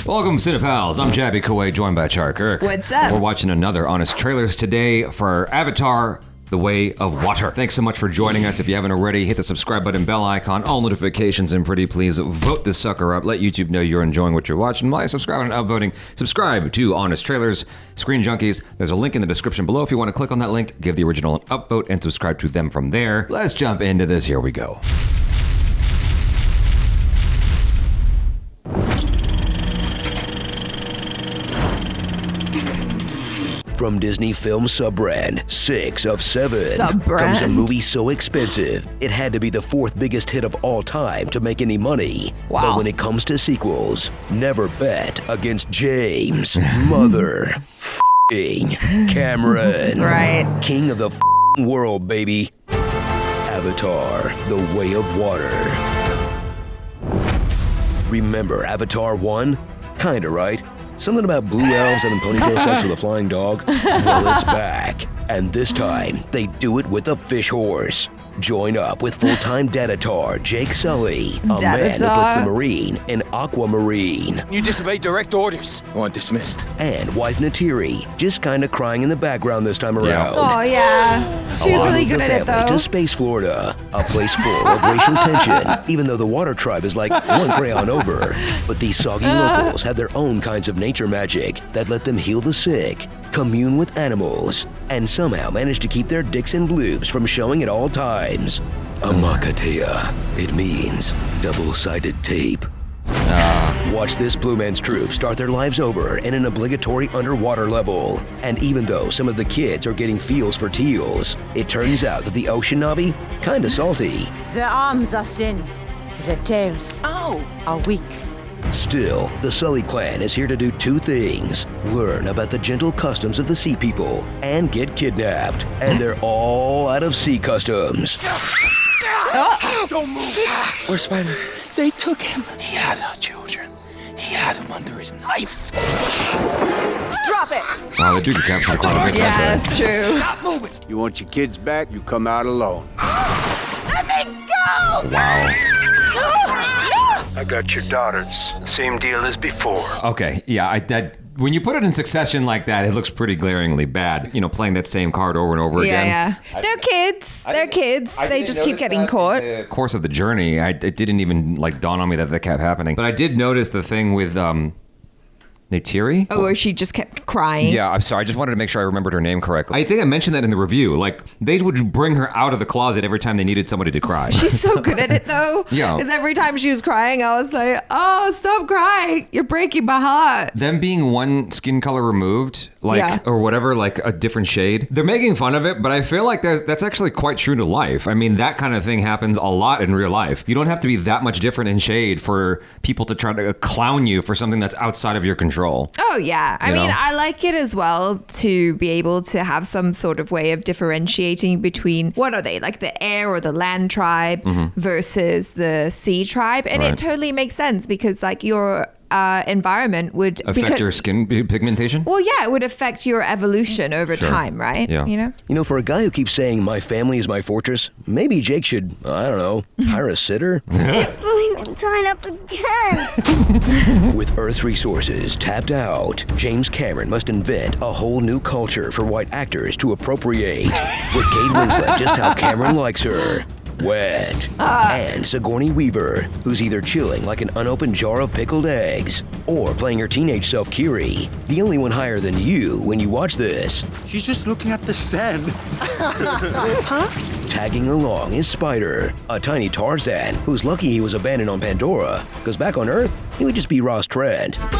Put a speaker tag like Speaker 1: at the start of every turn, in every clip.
Speaker 1: Welcome, Cinepals. I'm Jabby Kuwait, joined by KIRK.
Speaker 2: What's up?
Speaker 1: We're watching another Honest Trailers today for Avatar: The Way of Water. Thanks so much for joining us. If you haven't already, hit the subscribe button, bell icon, all notifications, and pretty please vote this sucker up. Let YouTube know you're enjoying what you're watching by subscribing and upvoting. Subscribe to Honest Trailers, Screen Junkies. There's a link in the description below if you want to click on that link, give the original an upvote, and subscribe to them from there. Let's jump into this. Here we go.
Speaker 3: From Disney film sub-brand 6 of 7
Speaker 2: Sub-brand?
Speaker 3: comes a movie so expensive it had to be the 4th biggest hit of all time to make any money.
Speaker 2: Wow.
Speaker 3: But when it comes to sequels, never bet against James Mother f***ing Cameron.
Speaker 2: That's right.
Speaker 3: King of the f***ing world, baby. Avatar: The Way of Water. Remember Avatar 1? Kinda, right? Something about blue elves and ponytail sex with a flying dog? Well, it's back. And this time, they do it with a fish horse. Join up with full-time Datatar Jake Sully, a man who puts the Marine in Aquamarine.
Speaker 4: You disobeyed direct orders. You want dismissed.
Speaker 3: And wife Natiri, just kinda crying in the background this time around.
Speaker 2: Oh, yeah. She was really good at it, though.
Speaker 3: To Space Florida, a place full of racial tension, even though the water tribe is like one crayon over. But these soggy locals have their own kinds of nature magic that let them heal the sick, commune with animals, and somehow manage to keep their dicks and bloobs from showing at all times. Amakatea. It means double-sided tape. Watch this Blue Man's troop start their lives over in an obligatory underwater level. And even though some of the kids are getting feels for teals, it turns out that the ocean Navi kinda salty.
Speaker 5: The arms are thin, the tails are weak.
Speaker 3: Still, the Sully clan is here to do 2 things: learn about the gentle customs of the sea people and get kidnapped. And they're all out of sea customs.
Speaker 4: Don't move. Where's Spider? They took him. He had our children. He had them under his knife.
Speaker 5: Drop it!
Speaker 1: Wow, they do capture quite a bit.
Speaker 2: Yeah, that's true.
Speaker 4: Stop moving.
Speaker 6: You want your kids back, you come out alone.
Speaker 5: Let me go!
Speaker 1: Wow.
Speaker 7: I got your daughters. Same deal as before.
Speaker 1: Okay, yeah, when you put it in succession like that, it looks pretty glaringly bad. You know, playing that same card over and over again.
Speaker 2: Yeah. They're kids. They're kids. They just keep getting caught.
Speaker 1: In the course of the journey, it didn't even dawn on me that kept happening. But I did notice the thing with Neytiri?
Speaker 2: Oh, where she just kept crying.
Speaker 1: Yeah, I'm sorry. I just wanted to make sure I remembered her name correctly. I think I mentioned that in the review. Like, they would bring her out of the closet every time they needed somebody to cry.
Speaker 2: She's so good at it, though.
Speaker 1: Yeah.
Speaker 2: Because every time she was crying, I was like, oh, stop crying. You're breaking my heart.
Speaker 1: Them being one skin color removed, or whatever, like a different shade. They're making fun of it, but I feel like that's actually quite true to life. I mean, that kind of thing happens a lot in real life. You don't have to be that much different in shade for people to try to clown you for something that's outside of your control.
Speaker 2: Oh, yeah. I mean, I like it as well to be able to have some sort of way of differentiating between what are they, like the air or the land tribe versus the sea tribe. And it totally makes sense because like your environment would
Speaker 1: affect your skin pigmentation.
Speaker 2: Well, yeah, it would affect your evolution over time, right?
Speaker 1: Yeah.
Speaker 2: You know,
Speaker 3: For a guy who keeps saying my family is my fortress, maybe Jake should, I don't know, hire a sitter?
Speaker 8: I'm tying up again.
Speaker 3: With Earth's resources tapped out, James Cameron must invent a whole new culture for white actors to appropriate. With Kate Winslet just how Cameron likes her. Wet. And Sigourney Weaver, who's either chilling like an unopened jar of pickled eggs or playing her teenage self Kiri, the only one higher than you when you watch this.
Speaker 6: She's just looking at the sand.
Speaker 3: Tagging along is Spider, a tiny Tarzan who's lucky he was abandoned on Pandora, because back on Earth, he would just be Ross Trent.
Speaker 1: Oh,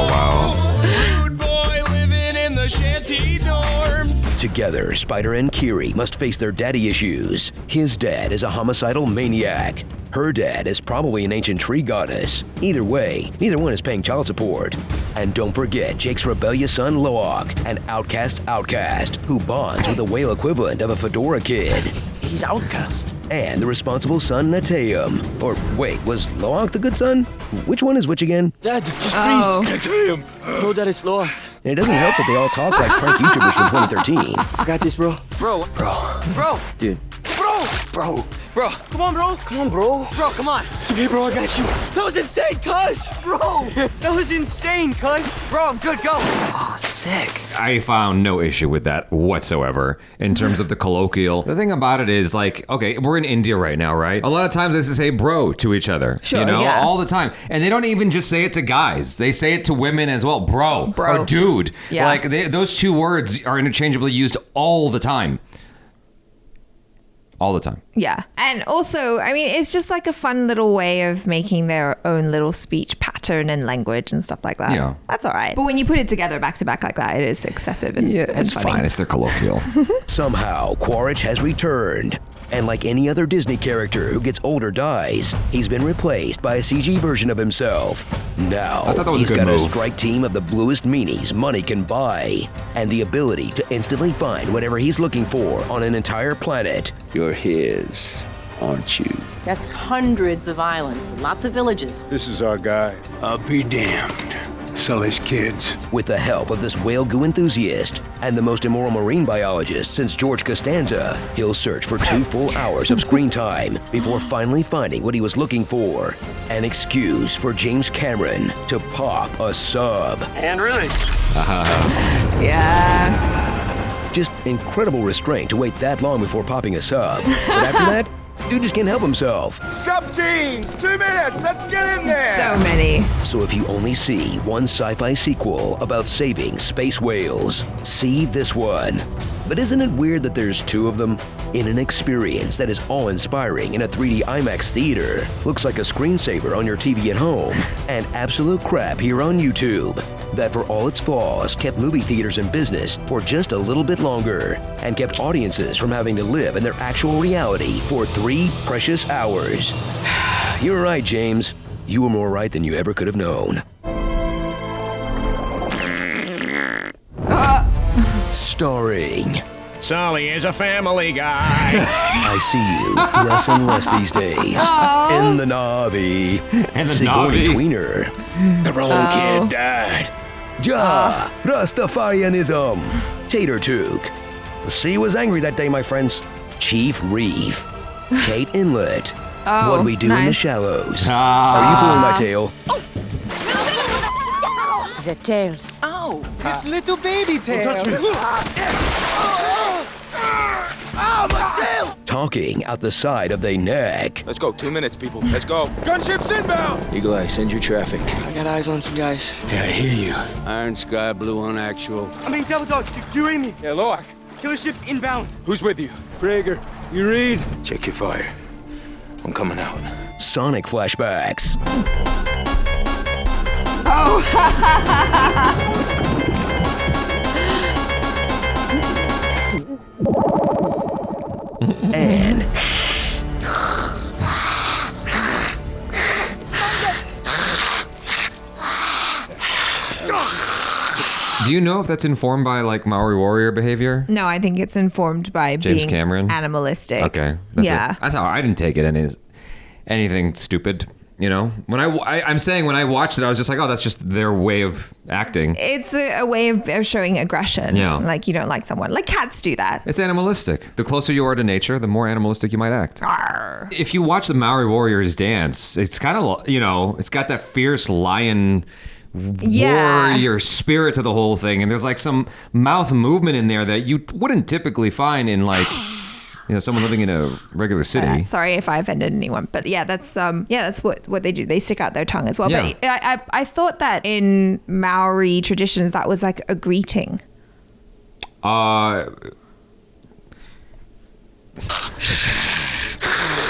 Speaker 1: wow.
Speaker 4: Rude boy living in the shanty dorms.
Speaker 3: Together, Spider and Kiri must face their daddy issues. His dad is a homicidal maniac. Her dad is probably an ancient tree goddess. Either way, neither one is paying child support. And don't forget Jake's rebellious son Loak, an outcast who bonds with the whale equivalent of a fedora kid.
Speaker 6: He's outcast.
Speaker 3: And the responsible son Nateum. Or wait, was Loak the good son? Which one is which again?
Speaker 6: Dad, just
Speaker 2: Oh.
Speaker 6: breathe. Damn. No, Dad, it's Loak.
Speaker 3: And it doesn't help that they all talk like prank YouTubers from 2013.
Speaker 6: I got this, bro.
Speaker 4: Bro.
Speaker 6: Dude.
Speaker 4: Bro. Bro, come on, bro. Come on, bro. Bro, come on. It's okay, bro, I got you. That was insane, cuz. Bro, that was insane, cuz. Bro, I'm good, go. Oh, sick.
Speaker 1: I found no issue with that whatsoever in terms of the colloquial. The thing about it is like, okay, we're in India right now, right? A lot of times they say bro to each other,
Speaker 2: Sure,
Speaker 1: you know,
Speaker 2: yeah.
Speaker 1: all the time. And they don't even just say it to guys. They say it to women as well. Bro. Or dude.
Speaker 2: Yeah.
Speaker 1: Like those two words are interchangeably used all the time. All the time.
Speaker 2: Yeah. And also, I mean, it's just like a fun little way of making their own little speech pattern and language and stuff like that.
Speaker 1: Yeah.
Speaker 2: That's all right. But when you put it together back to back like that, it is excessive and,
Speaker 1: Yeah,
Speaker 2: and
Speaker 1: it's
Speaker 2: funny.
Speaker 1: fine. It's their colloquial.
Speaker 3: Somehow, Quaritch has returned. And like any other Disney character who gets old or dies, he's been replaced by a CG version of himself. Now,
Speaker 1: I thought that was a
Speaker 3: he's
Speaker 1: good
Speaker 3: got a
Speaker 1: move.
Speaker 3: strike team of the bluest meanies money can buy, and the ability to instantly find whatever he's looking for on an entire planet.
Speaker 4: You're his, aren't you?
Speaker 9: That's hundreds of islands, lots of villages.
Speaker 6: This is our guy.
Speaker 7: I'll be damned. Sell his kids.
Speaker 3: With the help of this whale goo enthusiast and the most immoral marine biologist since George Costanza, he'll search for 2 full hours of screen time before finally finding what he was looking for. An excuse for James Cameron to pop a sub.
Speaker 7: And really?
Speaker 2: Yeah.
Speaker 3: Just incredible restraint to wait that long before popping a sub. But after that, dude just can't help himself.
Speaker 6: Sub-teens, 2 minutes, let's get in there.
Speaker 2: So many.
Speaker 3: So if you only see one sci-fi sequel about saving space whales, see this one. But isn't it weird that there's 2 of them? In an experience that is awe-inspiring in a 3D IMAX theater, looks like a screensaver on your TV at home, and absolute crap here on YouTube. That for all its flaws kept movie theaters in business for just a little bit longer, and kept audiences from having to live in their actual reality for 3 precious hours. You're right, James. You were more right than you ever could have known. Starring...
Speaker 7: Sully is a family guy.
Speaker 3: I see you less and less these days. In the Navi.
Speaker 1: And the
Speaker 3: Sigourney
Speaker 1: Navi.
Speaker 3: Tweener.
Speaker 7: The wrong kid died.
Speaker 3: Ja! Rastafarianism. Tater Took. The sea was angry that day, my friends. Chief Reef. Kate Inlet. What we do in the
Speaker 2: nice.
Speaker 3: shallows. Are you pulling my tail?
Speaker 5: The tails.
Speaker 4: Oh, this little baby tail.
Speaker 3: Talking out the side of their neck.
Speaker 4: Let's go, 2 minutes, people. Let's go. Gunships inbound. Eagle Eye, send your traffic. I got eyes on some guys.
Speaker 7: Yeah, I hear you.
Speaker 6: Iron Sky, Blue on actual.
Speaker 10: I mean, Double Dog, you read me?
Speaker 4: Yeah, Loak.
Speaker 10: Killer ship's inbound.
Speaker 4: Who's with you?
Speaker 6: Prager, you read?
Speaker 7: Check your fire. I'm coming out.
Speaker 3: Sonic flashbacks. And
Speaker 1: Do you know if that's informed by like Maori Warrior behavior?
Speaker 2: No, I think it's informed by
Speaker 1: James
Speaker 2: being
Speaker 1: Cameron?
Speaker 2: animalistic.
Speaker 1: Okay. That's
Speaker 2: Yeah.
Speaker 1: it. That's how I didn't take it anything stupid. You know, when I'm saying when I watched it, I was just like, oh, that's just their way of acting.
Speaker 2: It's a way of showing aggression.
Speaker 1: Yeah.
Speaker 2: Like you don't like someone. Like cats do that.
Speaker 1: It's animalistic. The closer you are to nature, the more animalistic you might act.
Speaker 2: Arr.
Speaker 1: If you watch the Maori Warriors dance, it's kind of, you know, it's got that fierce lion
Speaker 2: Yeah.
Speaker 1: warrior spirit to the whole thing. And there's like some mouth movement in there that you wouldn't typically find in like, you know, someone living in a regular city.
Speaker 2: Sorry if I offended anyone, but yeah, that's what they do. They stick out their tongue as well.
Speaker 1: Yeah.
Speaker 2: But I thought that in Maori traditions that was like a greeting.
Speaker 1: I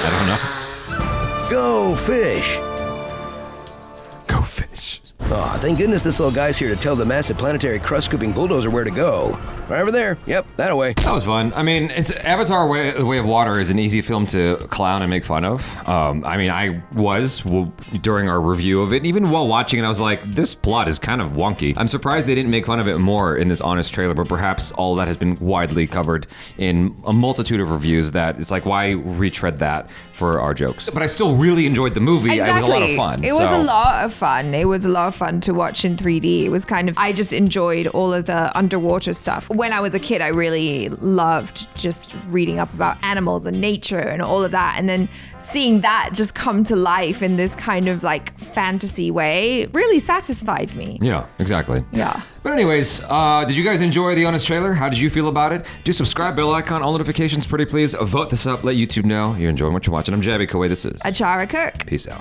Speaker 1: don't know.
Speaker 3: go fish.
Speaker 1: Go fish.
Speaker 3: Aw, thank goodness this little guy's here to tell the massive planetary crust-scooping bulldozer where to go. Right over there. Yep, that away.
Speaker 1: That was fun. I mean, it's Avatar: Way of Water is an easy film to clown and make fun of. I mean, I was during our review of it. Even while watching it, I was like, this plot is kind of wonky. I'm surprised they didn't make fun of it more in this honest trailer, but perhaps all that has been widely covered in a multitude of reviews that it's like, why retread that for our jokes? But I still really enjoyed the movie.
Speaker 2: Exactly.
Speaker 1: It was a lot of fun.
Speaker 2: It was a lot of fun. It was a lot of fun to watch in 3D. It was kind of, I just enjoyed all of the underwater stuff. When I was a kid, I really loved just reading up about animals and nature and all of that. And then seeing that just come to life in this kind of like fantasy way really satisfied me.
Speaker 1: Yeah, exactly.
Speaker 2: Yeah.
Speaker 1: But anyways, did you guys enjoy the Honest Trailer? How did you feel about it? Do subscribe, bell icon, all notifications, pretty please. Vote this up, let YouTube know you're enjoying what you're watching. I'm Jabby Kawai. This is
Speaker 2: ACHARA KIRK.
Speaker 1: Peace out.